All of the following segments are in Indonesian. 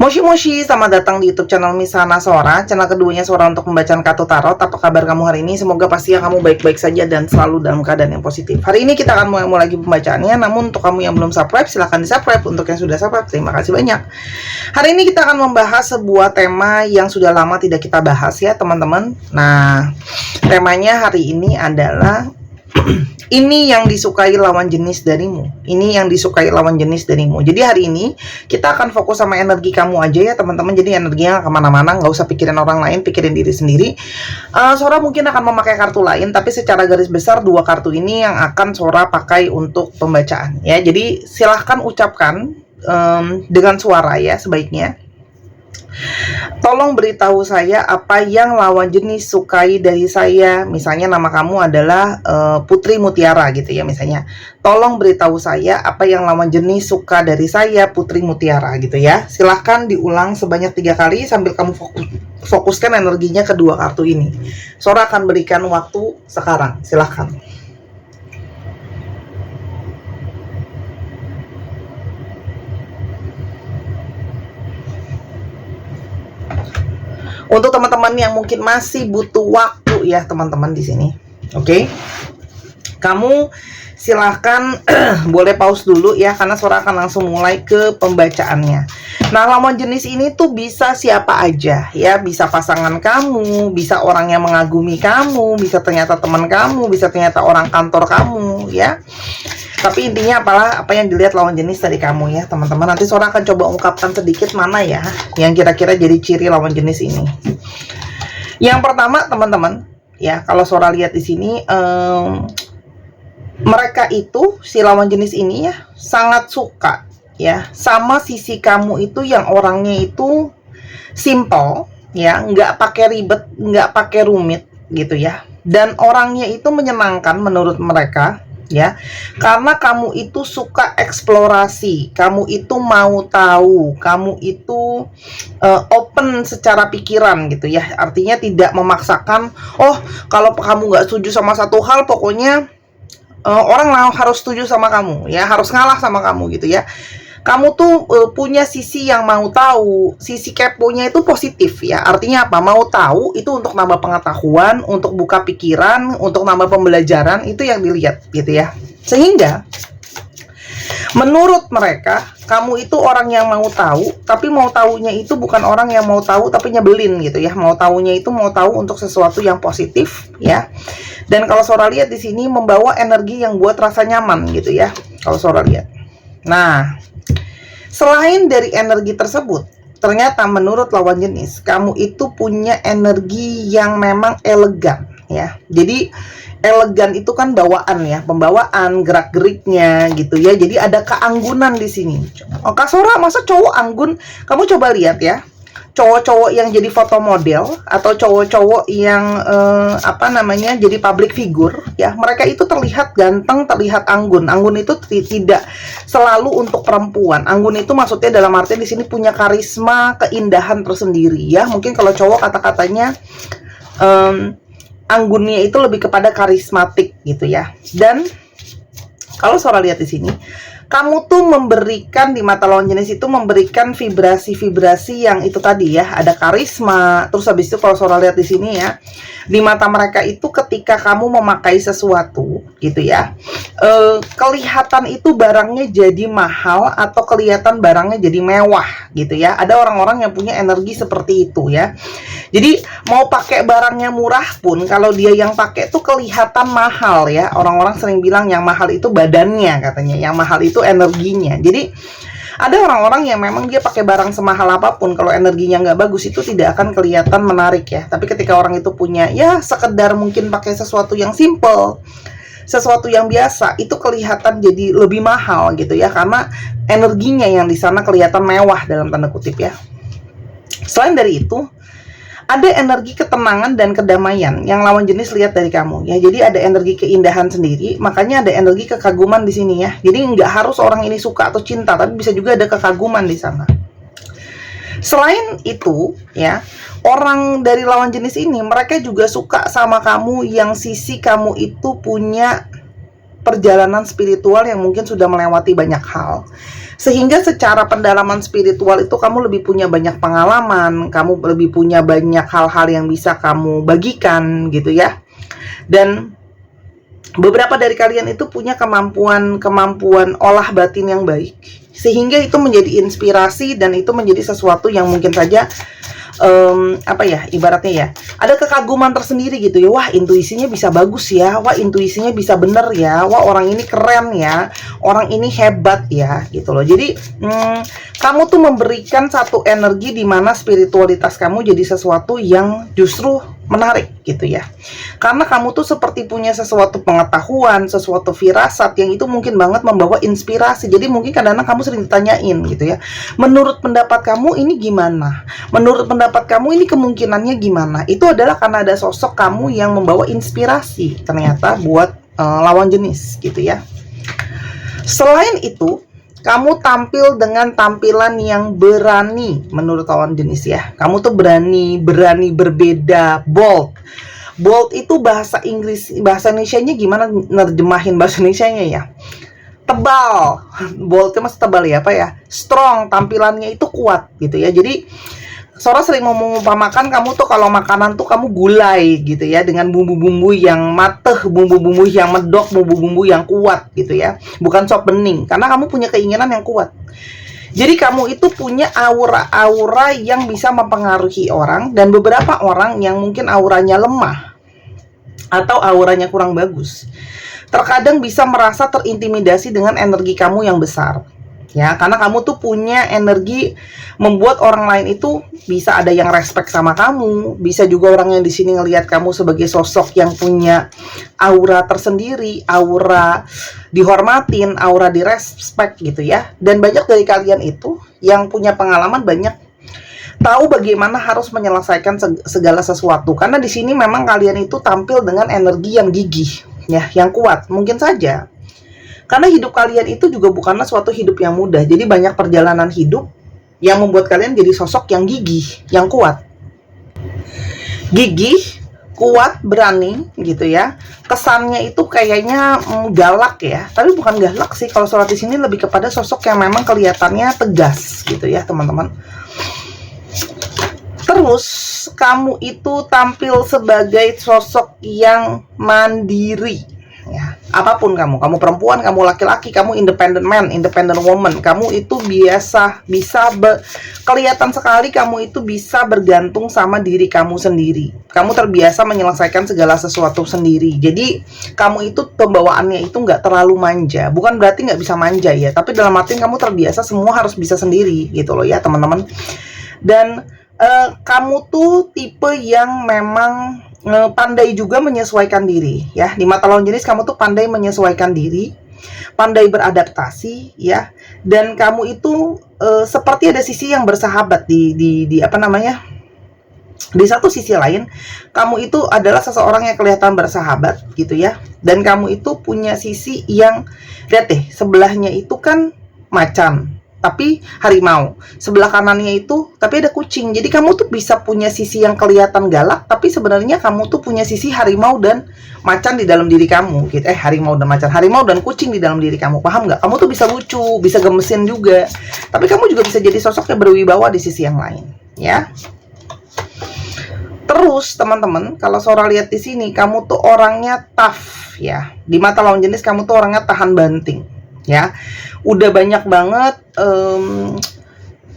Moshi Moshi, selamat datang di YouTube channel Misana Sora, channel keduanya Sora untuk membacaan kartu tarot. Apa kabar kamu hari ini? Semoga pastinya kamu baik-baik saja dan selalu dalam keadaan yang positif. Hari ini kita akan mulai lagi pembacaannya, namun untuk kamu yang belum subscribe, silahkan di-subscribe. Untuk yang sudah subscribe, terima kasih banyak. Hari ini kita akan membahas sebuah tema yang sudah lama tidak kita bahas ya teman-teman. Nah, temanya hari ini adalah ini yang disukai lawan jenis darimu. Ini yang disukai lawan jenis darimu. Jadi hari ini kita akan fokus sama energi kamu aja ya teman-teman. Jadi energinya kemana-mana, nggak usah pikirin orang lain, pikirin diri sendiri. Sora mungkin akan memakai kartu lain, tapi secara garis besar dua kartu ini yang akan Sora pakai untuk pembacaan ya. Jadi silahkan ucapkan dengan suara ya sebaiknya. Tolong beritahu saya apa yang lawan jenis sukai dari saya. Misalnya nama kamu adalah Putri Mutiara gitu ya misalnya. Tolong beritahu saya apa yang lawan jenis suka dari saya, Putri Mutiara gitu ya. Silahkan diulang sebanyak 3 kali sambil kamu fokuskan energinya ke dua kartu ini. Sora akan berikan waktu sekarang. Silahkan. Untuk teman-teman yang mungkin masih butuh waktu ya teman-teman di sini, oke? Kamu silahkan boleh pause dulu ya karena Sora akan langsung mulai ke pembacaannya. Nah, lawan jenis ini tuh bisa siapa aja ya, bisa pasangan kamu, bisa orang yang mengagumi kamu, bisa ternyata teman kamu, bisa ternyata orang kantor kamu ya. Tapi intinya apa yang dilihat lawan jenis dari kamu ya teman-teman. Nanti Sora akan coba ungkapkan sedikit mana ya yang kira-kira jadi ciri lawan jenis ini. Yang pertama teman-teman ya, kalau Sora lihat di sini mereka itu si lawan jenis ini ya sangat suka ya sama sisi kamu itu yang orangnya itu simple ya, nggak pakai ribet, nggak pakai rumit gitu ya. Dan orangnya itu menyenangkan menurut mereka ya, karena kamu itu suka eksplorasi, kamu itu mau tahu, kamu itu open secara pikiran gitu ya. Artinya tidak memaksakan, oh kalau kamu nggak setuju sama satu hal pokoknya orang harus setuju sama kamu ya, harus ngalah sama kamu gitu ya. Kamu tuh punya sisi yang mau tahu, sisi keponya itu positif ya. Artinya apa? Mau tahu itu untuk nambah pengetahuan, untuk buka pikiran, untuk nambah pembelajaran, itu yang dilihat gitu ya. Sehingga menurut mereka kamu itu orang yang mau tahu, tapi mau tahunya itu bukan orang yang mau tahu tapi nyebelin gitu ya. Mau tahunya itu mau tahu untuk sesuatu yang positif ya. Dan kalau Sora lihat di sini membawa energi yang buat rasa nyaman gitu ya. Kalau Sora lihat. Nah, selain dari energi tersebut, ternyata menurut lawan jenis, kamu itu punya energi yang memang elegan ya. Jadi elegan itu kan bawaan ya, pembawaan, gerak-geriknya gitu ya. Jadi ada keanggunan di sini. Oh, Kak Sora, masa cowok anggun? Kamu coba lihat ya. Cowok-cowok yang jadi foto model atau cowok-cowok yang jadi public figure ya, mereka itu terlihat ganteng, terlihat anggun. Anggun itu tidak selalu untuk perempuan. Anggun itu maksudnya dalam arti di sini punya karisma, keindahan tersendiri ya. Mungkin kalau cowok kata-katanya anggunnya itu lebih kepada karismatik gitu ya. Dan kalau Sora lihat di sini, kamu tuh memberikan di mata lawan jenis itu memberikan vibrasi-vibrasi yang itu tadi ya, ada karisma. Terus habis itu kalau Sora lihat di sini ya, di mata mereka itu ketika kamu memakai sesuatu gitu ya, kelihatan itu barangnya jadi mahal atau kelihatan barangnya jadi mewah gitu ya. Ada orang-orang yang punya energi seperti itu ya. Jadi mau pakai barangnya murah pun kalau dia yang pakai tuh kelihatan mahal ya. Orang-orang sering bilang yang mahal itu badannya katanya, yang mahal itu energinya. Jadi ada orang-orang yang memang dia pakai barang semahal apapun, kalau energinya nggak bagus itu tidak akan kelihatan menarik ya. Tapi ketika orang itu punya ya sekedar mungkin pakai sesuatu yang simple, sesuatu yang biasa, itu kelihatan jadi lebih mahal gitu ya, karena energinya yang di sana kelihatan mewah dalam tanda kutip ya. Selain dari itu, ada energi ketenangan dan kedamaian yang lawan jenis lihat dari kamu ya. Jadi ada energi keindahan sendiri, makanya ada energi kekaguman di sini ya. Jadi nggak harus orang ini suka atau cinta, tapi bisa juga ada kekaguman di sana. Selain itu ya, orang dari lawan jenis ini mereka juga suka sama kamu yang sisi kamu itu punya perjalanan spiritual yang mungkin sudah melewati banyak hal. Sehingga secara pendalaman spiritual itu kamu lebih punya banyak pengalaman, kamu lebih punya banyak hal-hal yang bisa kamu bagikan gitu ya. Dan beberapa dari kalian itu punya kemampuan olah batin yang baik, sehingga itu menjadi inspirasi dan itu menjadi sesuatu yang mungkin saja apa ya, ibaratnya ya, ada kekaguman tersendiri gitu ya. Wah, intuisinya bisa bagus ya, wah intuisinya bisa bener ya, wah orang ini keren ya, orang ini hebat ya gitu loh. Jadi kamu tuh memberikan satu energi di mana spiritualitas kamu jadi sesuatu yang justru menarik gitu ya, karena kamu tuh seperti punya sesuatu pengetahuan, sesuatu firasat yang itu mungkin banget membawa inspirasi. Jadi mungkin kadang-kadang kamu sering ditanyain gitu ya, menurut pendapat kamu ini gimana, menurut pendapat kamu ini kemungkinannya gimana. Itu adalah karena ada sosok kamu yang membawa inspirasi ternyata buat lawan jenis gitu ya. Selain itu, kamu tampil dengan tampilan yang berani menurut lawan jenis ya. Kamu tuh berani berbeda, bold. Bold itu bahasa Inggris, bahasa Indonesianya gimana nerjemahin bahasa Indonesianya ya? Tebal. Boldnya masih tebal ya, apa ya? Strong, tampilannya itu kuat gitu ya. Jadi Sora sering mengumpamakan kamu tuh kalau makanan tuh kamu gulai gitu ya, dengan bumbu-bumbu yang mateh, bumbu-bumbu yang medok, bumbu-bumbu yang kuat gitu ya, bukan sop bening, karena kamu punya keinginan yang kuat. Jadi kamu itu punya aura-aura yang bisa mempengaruhi orang, dan beberapa orang yang mungkin auranya lemah atau auranya kurang bagus, terkadang bisa merasa terintimidasi dengan energi kamu yang besar. Ya, karena kamu tuh punya energi membuat orang lain itu bisa ada yang respect sama kamu, bisa juga orang yang di sini ngelihat kamu sebagai sosok yang punya aura tersendiri, aura dihormatin, aura direspect gitu ya. Dan banyak dari kalian itu yang punya pengalaman banyak, tahu bagaimana harus menyelesaikan segala sesuatu, karena di sini memang kalian itu tampil dengan energi yang gigih ya, yang kuat. Mungkin saja karena hidup kalian itu juga bukanlah suatu hidup yang mudah. Jadi banyak perjalanan hidup yang membuat kalian jadi sosok yang gigih, yang kuat. Gigih, kuat, berani gitu ya. Kesannya itu kayaknya galak ya. Tapi bukan galak sih. Kalau Sora di sini lebih kepada sosok yang memang kelihatannya tegas gitu ya, teman-teman. Terus kamu itu tampil sebagai sosok yang mandiri. Ya, apapun kamu perempuan, kamu laki-laki, kamu independent man, independent woman, kamu itu bisa kelihatan sekali kamu itu bisa bergantung sama diri kamu sendiri. Kamu terbiasa menyelesaikan segala sesuatu sendiri. Jadi kamu itu pembawaannya itu nggak terlalu manja. Bukan berarti nggak bisa manja ya, tapi dalam arti kamu terbiasa semua harus bisa sendiri gitu loh ya, teman-teman. Dan kamu tuh tipe yang memang pandai juga menyesuaikan diri ya. Di mata lawan jenis kamu tuh pandai menyesuaikan diri, pandai beradaptasi ya. Dan kamu itu seperti ada sisi yang bersahabat di apa namanya? Di satu sisi lain, kamu itu adalah seseorang yang kelihatan bersahabat gitu ya. Dan kamu itu punya sisi yang, lihat deh, sebelahnya itu kan macan, tapi harimau. Sebelah kanannya itu tapi ada kucing. Jadi kamu tuh bisa punya sisi yang kelihatan galak, tapi sebenarnya kamu tuh punya sisi harimau dan macan di dalam diri kamu gitu. Harimau dan macan, harimau dan kucing di dalam diri kamu. Paham nggak? Kamu tuh bisa lucu, bisa gemesin juga, tapi kamu juga bisa jadi sosok yang berwibawa di sisi yang lain ya. Terus teman-teman, kalau Sora lihat di sini, kamu tuh orangnya tough ya. Di mata lawan jenis kamu tuh orangnya tahan banting ya. Udah banyak banget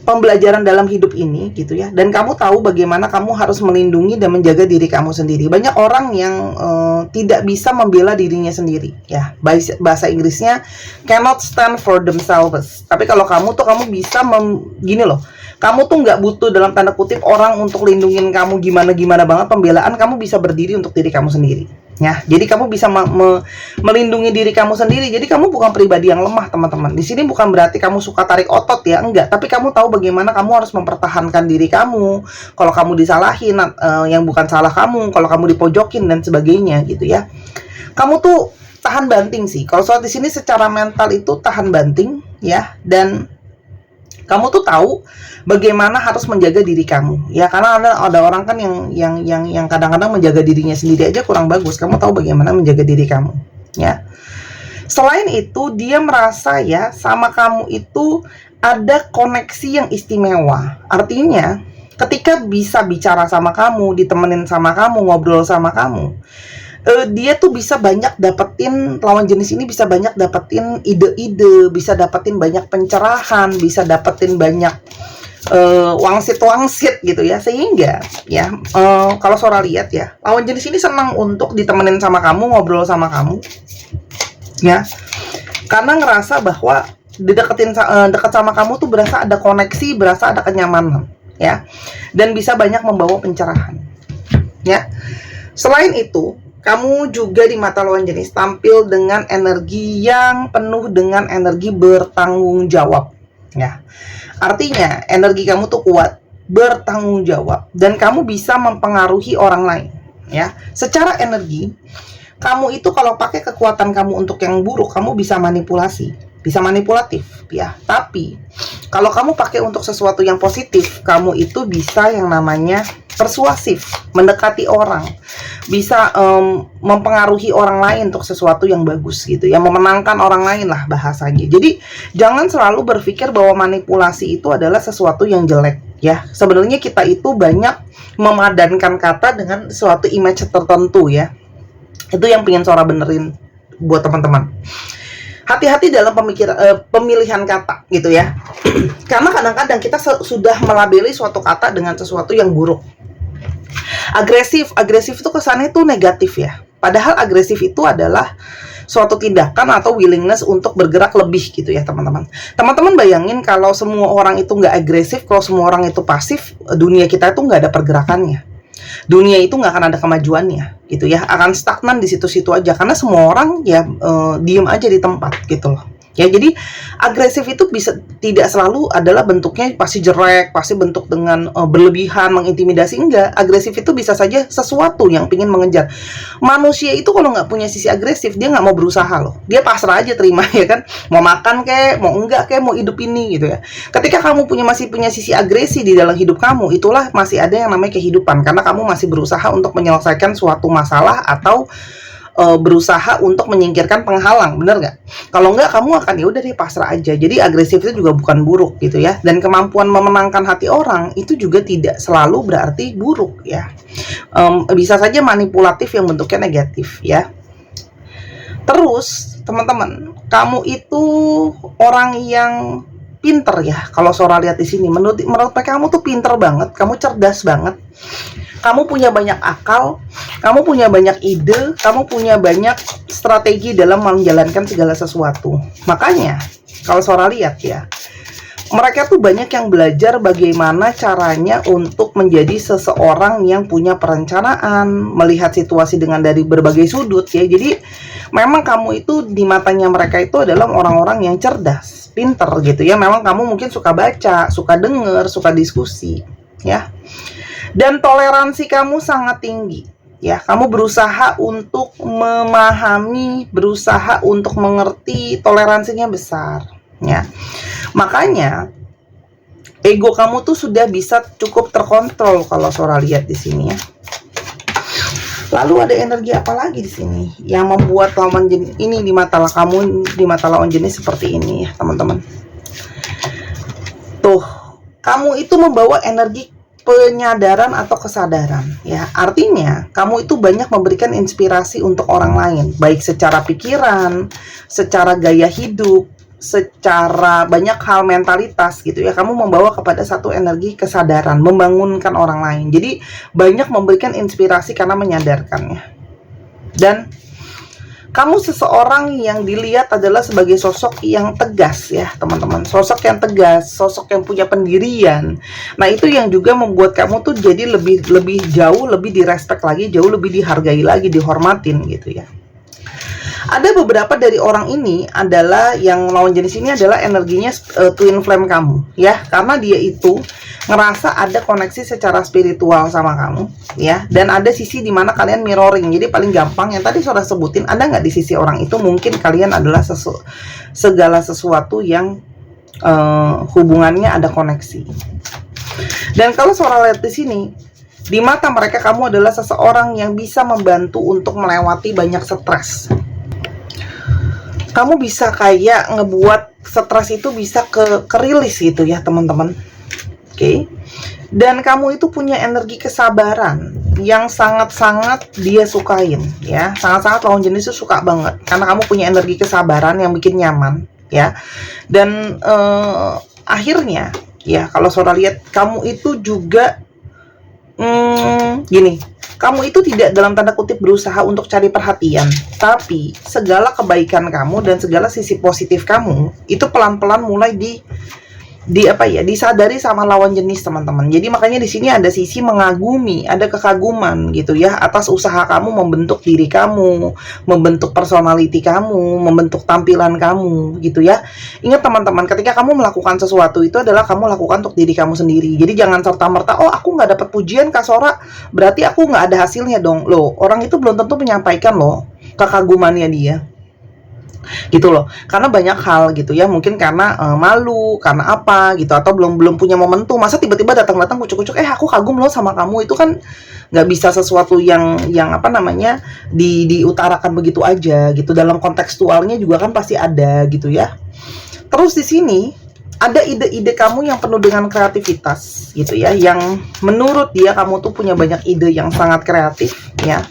pembelajaran dalam hidup ini gitu ya. Dan kamu tahu bagaimana kamu harus melindungi dan menjaga diri kamu sendiri. Banyak orang yang tidak bisa membela dirinya sendiri ya. Bahasa Inggrisnya cannot stand for themselves. Tapi kalau kamu tuh kamu bisa gini loh. Kamu tuh nggak butuh dalam tanda kutip orang untuk lindungin kamu gimana banget. Pembelaan kamu bisa berdiri untuk diri kamu sendiri ya. Jadi kamu bisa melindungi diri kamu sendiri. Jadi kamu bukan pribadi yang lemah, teman-teman. Di sini bukan berarti kamu suka tarik otot ya, enggak. Tapi kamu tahu bagaimana kamu harus mempertahankan diri kamu. Kalau kamu disalahin, yang bukan salah kamu. Kalau kamu dipojokin dan sebagainya gitu ya. Kamu tuh tahan banting sih. Kalau soal di sini secara mental itu tahan banting ya. Dan kamu tuh tahu bagaimana harus menjaga diri kamu ya, karena ada orang kan yang kadang-kadang menjaga dirinya sendiri aja kurang bagus. Kamu tahu bagaimana menjaga diri kamu ya. Selain itu, dia merasa ya sama kamu itu ada koneksi yang istimewa. Artinya, ketika bisa bicara sama kamu, ditemenin sama kamu, ngobrol sama kamu, dia tuh bisa banyak dapetin, lawan jenis ini bisa banyak dapetin ide-ide, bisa dapetin banyak pencerahan, bisa dapetin banyak wangsit-wangsit gitu ya. Sehingga ya kalau Sora lihat ya, lawan jenis ini senang untuk ditemenin sama kamu, ngobrol sama kamu ya, karena ngerasa bahwa dekat sama kamu tuh berasa ada koneksi, berasa ada kenyamanan ya, dan bisa banyak membawa pencerahan ya. Selain itu, kamu juga di mata lawan jenis tampil dengan energi yang penuh dengan energi bertanggung jawab ya. Artinya energi kamu tuh kuat, bertanggung jawab, dan kamu bisa mempengaruhi orang lain ya. Secara energi, kamu itu kalau pakai kekuatan kamu untuk yang buruk, kamu bisa manipulasi, bisa manipulatif ya. Tapi kalau kamu pakai untuk sesuatu yang positif, kamu itu bisa yang namanya persuasif, mendekati orang, bisa mempengaruhi orang lain untuk sesuatu yang bagus gitu ya, memenangkan orang lain lah bahasanya. Jadi jangan selalu berpikir bahwa manipulasi itu adalah sesuatu yang jelek ya. Sebenarnya kita itu banyak memadankan kata dengan suatu image tertentu ya. Itu yang pengen Sora benerin buat teman-teman. Hati-hati dalam pemilihan kata gitu ya. Karena kadang-kadang kita sudah melabeli suatu kata dengan sesuatu yang buruk. Agresif itu kesannya itu negatif ya. Padahal agresif itu adalah suatu tindakan atau willingness untuk bergerak lebih gitu ya teman-teman. Teman-teman bayangin kalau semua orang itu nggak agresif, kalau semua orang itu pasif, dunia kita itu nggak ada pergerakannya. Dunia itu nggak akan ada kemajuannya gitu ya, akan stagnan di situ-situ aja, karena semua orang ya diem aja di tempat gitu loh ya. Jadi agresif itu bisa tidak selalu adalah bentuknya pasti jelek, pasti bentuk dengan berlebihan, mengintimidasi. Enggak, agresif itu bisa saja sesuatu yang ingin mengejar. Manusia itu kalau nggak punya sisi agresif, dia nggak mau berusaha loh, dia pasrah aja terima ya kan, mau makan kek, mau enggak kek, mau hidup ini gitu ya. Ketika kamu masih punya sisi agresi di dalam hidup kamu, itulah masih ada yang namanya kehidupan, karena kamu masih berusaha untuk menyelesaikan suatu masalah atau berusaha untuk menyingkirkan penghalang, bener nggak? Kalau nggak, kamu akan ya udah deh pasrah aja. Jadi agresif itu juga bukan buruk gitu ya, dan kemampuan memenangkan hati orang itu juga tidak selalu berarti buruk ya. Bisa saja manipulatif yang bentuknya negatif ya. Terus teman-teman, kamu itu orang yang pinter ya. Kalau Sora lihat di sini, menurut mereka kamu tuh pinter banget, kamu cerdas banget. Kamu punya banyak akal, kamu punya banyak ide, kamu punya banyak strategi dalam menjalankan segala sesuatu. Makanya, kalau Sora lihat ya, mereka tuh banyak yang belajar bagaimana caranya untuk menjadi seseorang yang punya perencanaan, melihat situasi dengan dari berbagai sudut ya. Jadi, memang kamu itu di matanya mereka itu adalah orang-orang yang cerdas, pinter gitu ya. Memang kamu mungkin suka baca, suka denger, suka diskusi ya. Dan toleransi kamu sangat tinggi ya. Kamu berusaha untuk memahami, berusaha untuk mengerti, toleransinya besar ya. Makanya ego kamu tuh sudah bisa cukup terkontrol kalau Sora lihat di sini ya. Lalu ada energi apa lagi di sini yang membuat lawan jenis ini di mata kamu, di mata lawan jenis seperti ini ya teman-teman. Tuh, kamu itu membawa energi penyadaran atau kesadaran ya. Artinya kamu itu banyak memberikan inspirasi untuk orang lain, baik secara pikiran, secara gaya hidup, secara banyak hal mentalitas gitu ya. Kamu membawa kepada satu energi kesadaran, membangunkan orang lain. Jadi banyak memberikan inspirasi karena menyadarkannya. Dan kamu seseorang yang dilihat adalah sebagai sosok yang tegas ya teman-teman. Sosok yang tegas, sosok yang punya pendirian. Nah itu yang juga membuat kamu tuh jadi lebih jauh, lebih direspek lagi, jauh lebih dihargai lagi, dihormatin gitu ya. Ada beberapa dari orang ini adalah yang lawan jenis ini adalah energinya twin flame kamu ya, karena dia itu ngerasa ada koneksi secara spiritual sama kamu ya, dan ada sisi dimana kalian mirroring. Jadi paling gampang yang tadi Sora sebutin, ada nggak di sisi orang itu mungkin kalian adalah segala sesuatu yang hubungannya ada koneksi. Dan kalau Sora lihat di sini, di mata mereka kamu adalah seseorang yang bisa membantu untuk melewati banyak stres. kamu bisa kayak ngebuat stres itu bisa kerilis gitu ya teman-teman. Oke. Dan kamu itu punya energi kesabaran yang sangat-sangat dia sukain ya. Sangat-sangat lawan jenis itu suka banget karena kamu punya energi kesabaran yang bikin nyaman ya. Dan akhirnya ya, kalau Sora lihat kamu itu juga gini, kamu itu tidak dalam tanda kutip berusaha untuk cari perhatian, tapi segala kebaikan kamu dan segala sisi positif kamu itu pelan-pelan mulai disadari sama lawan jenis teman-teman. Jadi makanya di sini ada sisi mengagumi, ada kekaguman gitu ya atas usaha kamu membentuk diri kamu, membentuk personality kamu, membentuk tampilan kamu gitu ya. Ingat teman-teman, ketika kamu melakukan sesuatu itu adalah kamu lakukan untuk diri kamu sendiri. Jadi jangan serta-merta, oh aku nggak dapat pujian Kak Sora, berarti aku nggak ada hasilnya dong. Loh, orang itu belum tentu menyampaikan loh kekagumannya dia. Gitu loh, karena banyak hal gitu ya, mungkin karena malu, karena apa gitu, atau belum punya momentum. Masa tiba-tiba datang kucuk-kucuk, aku kagum loh sama kamu, itu kan nggak bisa sesuatu yang apa namanya diutarakan begitu aja gitu. Dalam kontekstualnya juga kan pasti ada gitu ya. Terus di sini ada ide-ide kamu yang penuh dengan kreativitas gitu ya, yang menurut dia kamu tuh punya banyak ide yang sangat kreatif ya.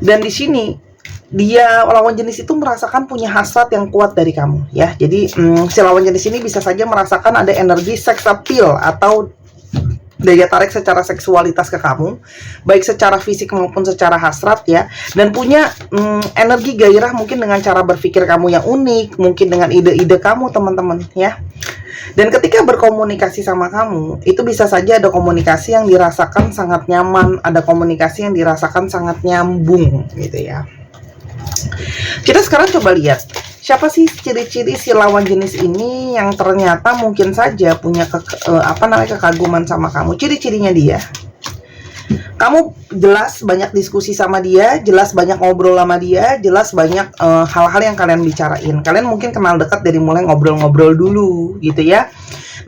Dan di sini dia lawan jenis itu merasakan punya hasrat yang kuat dari kamu ya. Jadi si lawan jenis ini bisa saja merasakan ada energi sex appeal atau daya tarik secara seksualitas ke kamu, baik secara fisik maupun secara hasrat ya. Dan punya energi gairah mungkin dengan cara berpikir kamu yang unik, mungkin dengan ide-ide kamu teman-teman ya. Dan ketika berkomunikasi sama kamu, itu bisa saja ada komunikasi yang dirasakan sangat nyaman, ada komunikasi yang dirasakan sangat nyambung gitu ya. Kita sekarang coba lihat siapa sih ciri-ciri si lawan jenis ini yang ternyata mungkin saja punya kekaguman sama kamu. Ciri-cirinya dia, kamu jelas banyak diskusi sama dia, jelas banyak ngobrol sama dia, jelas banyak hal-hal yang kalian bicarain. Kalian mungkin kenal dekat dari mulai ngobrol-ngobrol dulu gitu ya.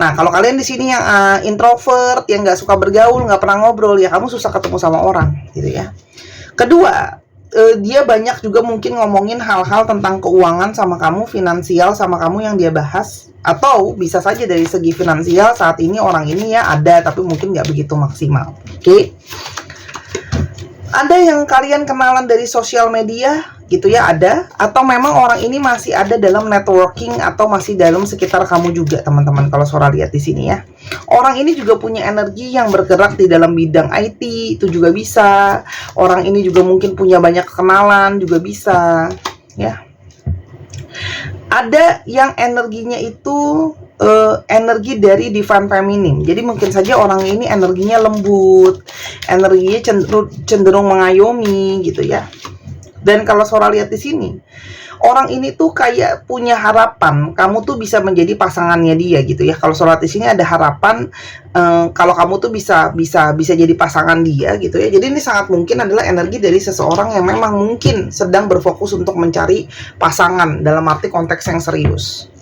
Nah, kalau kalian di sini yang introvert, yang nggak suka bergaul, nggak pernah ngobrol, ya kamu susah ketemu sama orang gitu ya. Kedua, dia banyak juga mungkin ngomongin hal-hal tentang keuangan sama kamu, finansial sama kamu yang dia bahas. Atau bisa saja dari segi finansial saat ini orang ini ya ada, tapi mungkin nggak begitu maksimal. Oke. Ada yang kalian kenalan dari sosial media gitu ya, ada. Atau memang orang ini masih ada dalam networking atau masih dalam sekitar kamu juga teman-teman, kalau Sora lihat di sini ya. Orang ini juga punya energi yang bergerak di dalam bidang IT, itu juga bisa. Orang ini juga mungkin punya banyak kenalan, juga bisa ya. Ada yang energinya itu energi dari divine feminine. Jadi mungkin saja orang ini energinya lembut, energinya cenderung mengayomi gitu ya. Dan kalau Sora lihat di sini, orang ini tuh kayak punya harapan kamu tuh bisa menjadi pasangannya dia gitu ya. Kalau Sora di sini ada harapan kalau kamu tuh bisa jadi pasangan dia gitu ya. Jadi ini sangat mungkin adalah energi dari seseorang yang memang mungkin sedang berfokus untuk mencari pasangan dalam arti konteks yang serius.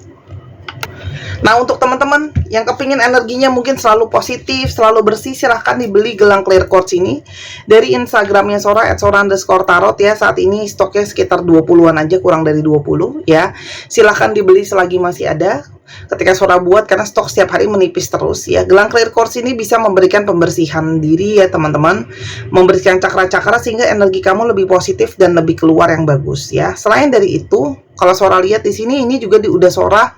Nah, untuk teman-teman yang kepingin energinya mungkin selalu positif, selalu bersih, silahkan dibeli gelang clear quartz ini dari Instagramnya Sora @sora_tarot ya. Saat ini stoknya sekitar 20-an aja, kurang dari 20 ya. Silahkan dibeli selagi masih ada. Ketika Sora buat, karena stok setiap hari menipis terus ya. Gelang clear quartz ini bisa memberikan pembersihan diri ya teman-teman, membersihkan cakra-cakra sehingga energi kamu lebih positif dan lebih keluar yang bagus ya. Selain dari itu, kalau Sora lihat di sini, ini juga udah Sora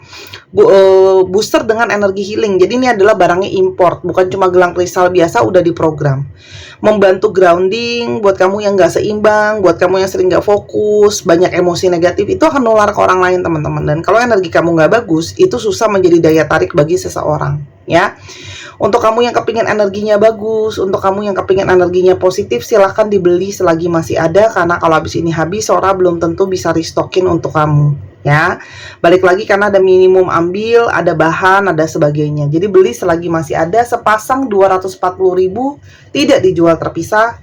booster dengan energi healing. Jadi ini adalah barangnya import, bukan cuma gelang kristal biasa, udah diprogram. Membantu grounding buat kamu yang nggak seimbang, buat kamu yang sering nggak fokus, banyak emosi negatif, itu akan nular ke orang lain teman-teman. Dan kalau energi kamu nggak bagus, itu susah menjadi daya tarik bagi seseorang ya. Untuk kamu yang kepingin energinya bagus, untuk kamu yang kepingin energinya positif, silahkan dibeli selagi masih ada, karena kalau habis ini habis, Sora belum tentu bisa restockin untuk kamu ya. Balik lagi, karena ada minimum ambil, ada bahan, ada sebagainya. Jadi beli selagi masih ada. Sepasang 240.000, tidak dijual terpisah.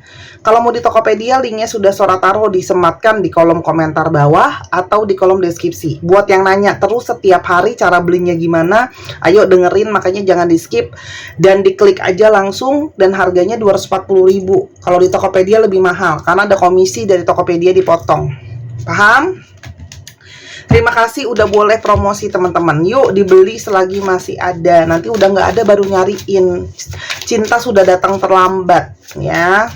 Kalau mau di Tokopedia, linknya sudah Sora taruh, disematkan di kolom komentar bawah atau di kolom deskripsi. Buat yang nanya terus setiap hari cara belinya gimana, ayo dengerin, makanya jangan di skip dan diklik aja langsung. Dan harganya 240.000. Kalau di Tokopedia lebih mahal karena ada komisi dari Tokopedia dipotong. Paham? Terima kasih udah boleh promosi teman-teman. Yuk dibeli selagi masih ada. Nanti udah nggak ada baru nyariin. Cinta sudah datang terlambat ya.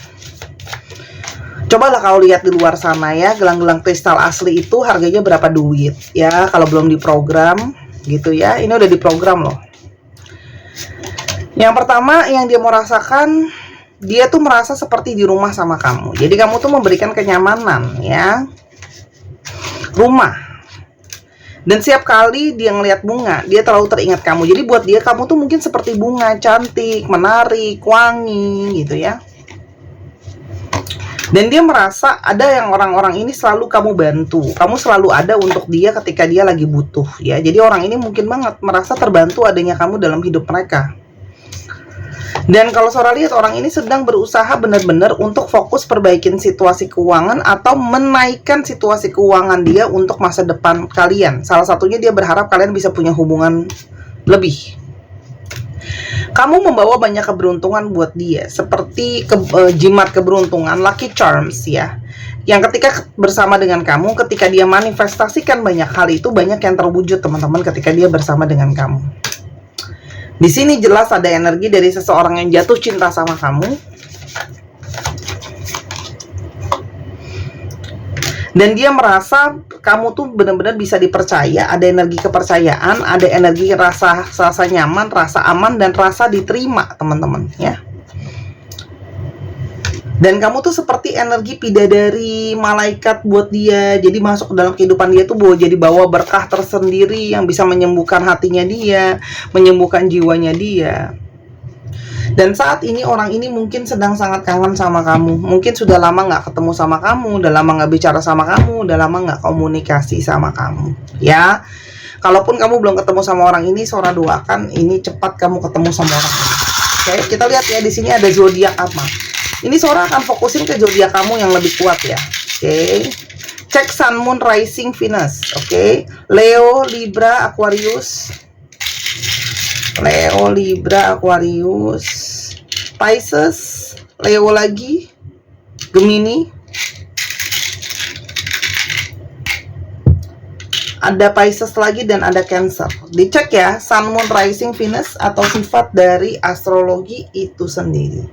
Cobalah kau lihat di luar sana ya, gelang-gelang kristal asli itu harganya berapa duit ya, kalau belum diprogram gitu ya. Ini udah diprogram loh. Yang pertama yang dia mau rasakan, dia tuh merasa seperti di rumah sama kamu. Jadi kamu tuh memberikan kenyamanan ya, rumah. Dan setiap kali dia ngelihat bunga, dia terlalu teringat kamu. Jadi buat dia kamu tuh mungkin seperti bunga, cantik, menarik, wangi gitu ya. Dan dia merasa ada yang orang-orang ini selalu kamu bantu. Kamu selalu ada untuk dia ketika dia lagi butuh ya. Jadi orang ini mungkin banget merasa terbantu adanya kamu dalam hidup mereka. Dan kalau Sora lihat orang ini sedang berusaha benar-benar untuk fokus perbaikin situasi keuangan atau menaikkan situasi keuangan dia untuk masa depan kalian. Salah satunya dia berharap kalian bisa punya hubungan lebih. Kamu membawa banyak keberuntungan buat dia, seperti jimat keberuntungan, lucky charms ya. Yang ketika bersama dengan kamu, ketika dia manifestasikan banyak hal itu, banyak yang terwujud teman-teman ketika dia bersama dengan kamu. Di sini jelas ada energi dari seseorang yang jatuh cinta sama kamu. Dan dia merasa kamu tuh benar-benar bisa dipercaya, ada energi kepercayaan, ada energi rasa nyaman, rasa aman, dan rasa diterima teman-teman ya. Dan kamu tuh seperti energi bidadari malaikat buat dia. Jadi masuk ke dalam kehidupan dia tuh bawa berkah tersendiri yang bisa menyembuhkan hatinya dia, menyembuhkan jiwanya dia. Dan saat ini orang ini mungkin sedang sangat kangen sama kamu. Mungkin sudah lama nggak ketemu sama kamu, udah lama nggak bicara sama kamu, udah lama nggak komunikasi sama kamu ya. Kalaupun kamu belum ketemu sama orang ini, Sora doakan ini cepat kamu ketemu sama orang ini. Oke, kita lihat ya di sini ada zodiak apa. Ini Sora akan fokusin ke zodiak kamu yang lebih kuat ya. Oke. Cek Sun, Moon, Rising, Venus. Oke. Leo, Libra, Aquarius. Leo, Libra, Aquarius, Pisces, Leo lagi, Gemini. Ada Pisces lagi dan ada Cancer. Dicek ya, Sun, Moon, Rising, Venus atau sifat dari astrologi itu sendiri.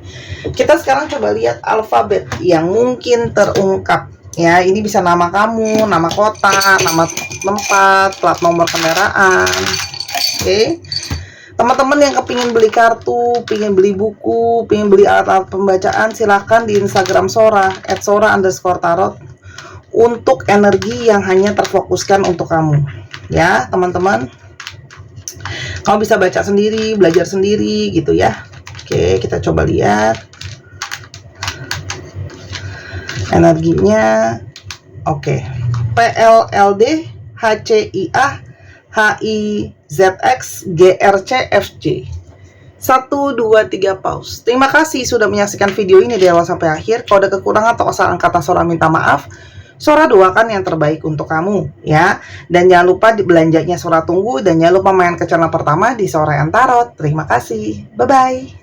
Kita sekarang coba lihat alfabet yang mungkin terungkap. Ya, ini bisa nama kamu, nama kota, nama tempat, plat nomor kendaraan. Oke. Teman-teman yang kepingin beli kartu, pingin beli buku, pingin beli alat-alat pembacaan, silahkan di Instagram Sora @sora_tarot untuk energi yang hanya terfokuskan untuk kamu. Ya, teman-teman. Kamu bisa baca sendiri, belajar sendiri gitu ya. Oke, kita coba lihat energinya. Oke. PLLD HCIA HIZX GRC FJ 1, 2, 3 pause. Terima kasih sudah menyaksikan video ini dari awal sampai akhir. Kalau ada kekurangan atau kesalahan kata Sora minta maaf. Sora doakan yang terbaik untuk kamu ya. Dan jangan lupa di belanjanya Sora tunggu. Dan jangan lupa main ke channel pertama di Sora Tarot. Terima kasih. Bye bye.